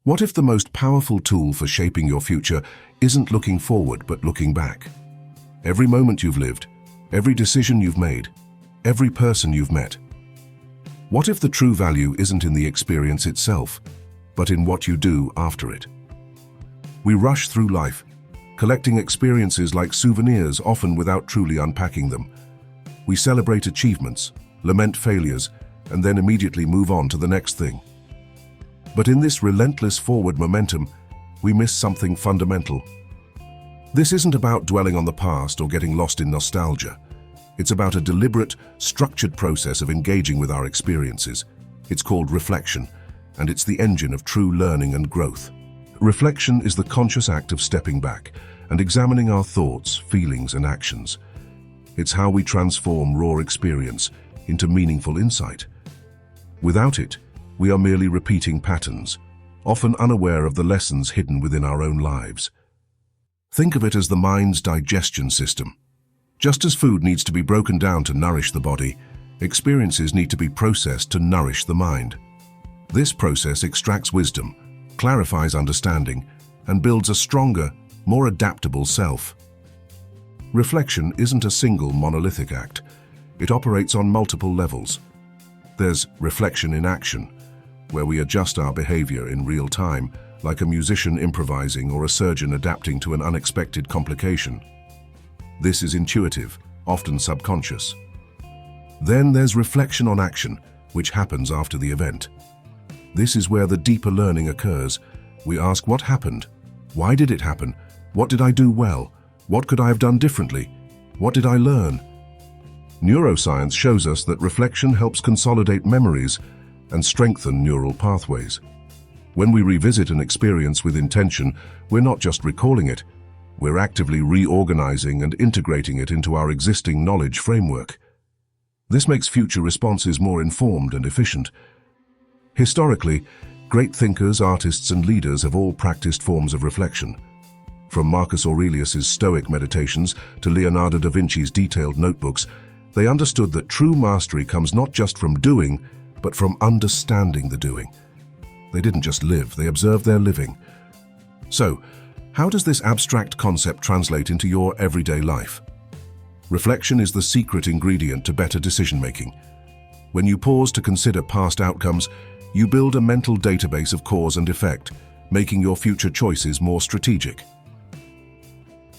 What if the most powerful tool for shaping your future isn't looking forward but looking back? Every moment you've lived, every decision you've made, every person you've met. What if the true value isn't in the experience itself, but in what you do after it? We rush through life, collecting experiences like souvenirs, often without truly unpacking them. We celebrate achievements, lament failures, and then immediately move on to the next thing. But in this relentless forward momentum, we miss something fundamental. This isn't about dwelling on the past or getting lost in nostalgia. It's about a deliberate, structured process of engaging with our experiences. It's called reflection, and it's the engine of true learning and growth. Reflection is the conscious act of stepping back and examining our thoughts, feelings, and actions. It's how we transform raw experience into meaningful insight. Without it, we are merely repeating patterns, often unaware of the lessons hidden within our own lives. Think of it as the mind's digestion system. Just as food needs to be broken down to nourish the body, experiences need to be processed to nourish the mind. This process extracts wisdom, clarifies understanding, and builds a stronger, more adaptable self. Reflection isn't a single monolithic act. It operates on multiple levels. There's reflection in action, where we adjust our behavior in real time, like a musician improvising or a surgeon adapting to an unexpected complication. This is intuitive, often subconscious. Then there's reflection on action, which happens after the event. This is where the deeper learning occurs. We ask, what happened? Why did it happen? What did I do well? What could I have done differently? What did I learn? Neuroscience shows us that reflection helps consolidate memories and strengthen neural pathways. When we revisit an experience with intention, we're not just recalling it, we're actively reorganizing and integrating it into our existing knowledge framework. This makes future responses more informed and efficient. Historically, great thinkers, artists, and leaders have all practiced forms of reflection. From Marcus Aurelius's Stoic meditations to Leonardo da Vinci's detailed notebooks, they understood that true mastery comes not just from doing, but from understanding the doing. They didn't just live, they observed their living. So, how does this abstract concept translate into your everyday life? Reflection is the secret ingredient to better decision-making. When you pause to consider past outcomes, you build a mental database of cause and effect, making your future choices more strategic.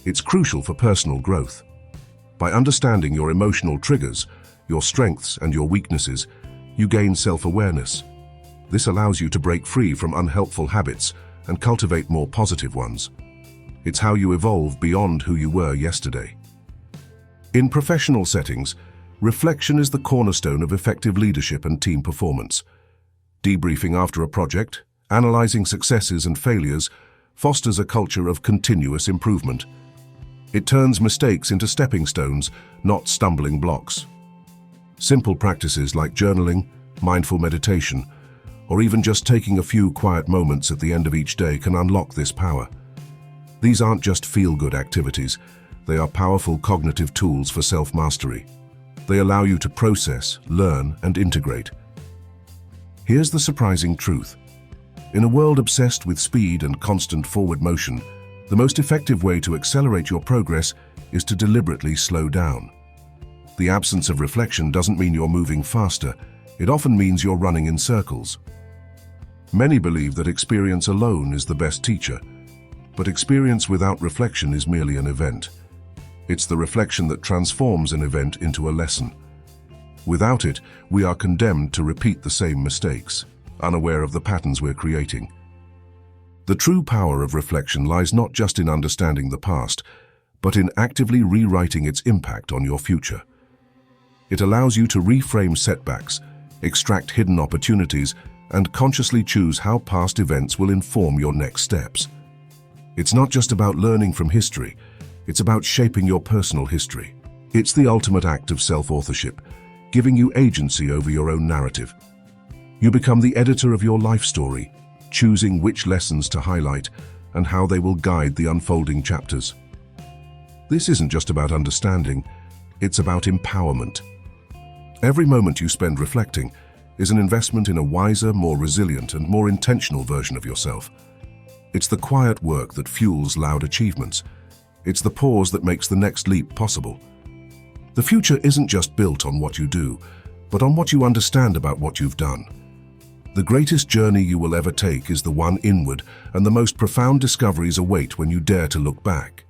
It's crucial for personal growth. By understanding your emotional triggers, your strengths and your weaknesses, you gain self-awareness. This allows you to break free from unhelpful habits and cultivate more positive ones. It's how you evolve beyond who you were yesterday. In professional settings, reflection is the cornerstone of effective leadership and team performance. Debriefing after a project, analyzing successes and failures, fosters a culture of continuous improvement. It turns mistakes into stepping stones, not stumbling blocks. Simple practices like journaling, mindful meditation, or even just taking a few quiet moments at the end of each day can unlock this power. These aren't just feel-good activities, they are powerful cognitive tools for self-mastery. They allow you to process, learn, and integrate. Here's the surprising truth. In a world obsessed with speed and constant forward motion, the most effective way to accelerate your progress is to deliberately slow down. The absence of reflection doesn't mean you're moving faster, it often means you're running in circles. Many believe that experience alone is the best teacher, but experience without reflection is merely an event. It's the reflection that transforms an event into a lesson. Without it, we are condemned to repeat the same mistakes, unaware of the patterns we're creating. The true power of reflection lies not just in understanding the past, but in actively rewriting its impact on your future. It allows you to reframe setbacks, extract hidden opportunities, and consciously choose how past events will inform your next steps. It's not just about learning from history, it's about shaping your personal history. It's the ultimate act of self-authorship, giving you agency over your own narrative. You become the editor of your life story, choosing which lessons to highlight and how they will guide the unfolding chapters. This isn't just about understanding, it's about empowerment. Every moment you spend reflecting, is an investment in a wiser, more resilient, and more intentional version of yourself. It's the quiet work that fuels loud achievements. It's the pause that makes the next leap possible. The future isn't just built on what you do, but on what you understand about what you've done. The greatest journey you will ever take is the one inward, and the most profound discoveries await when you dare to look back.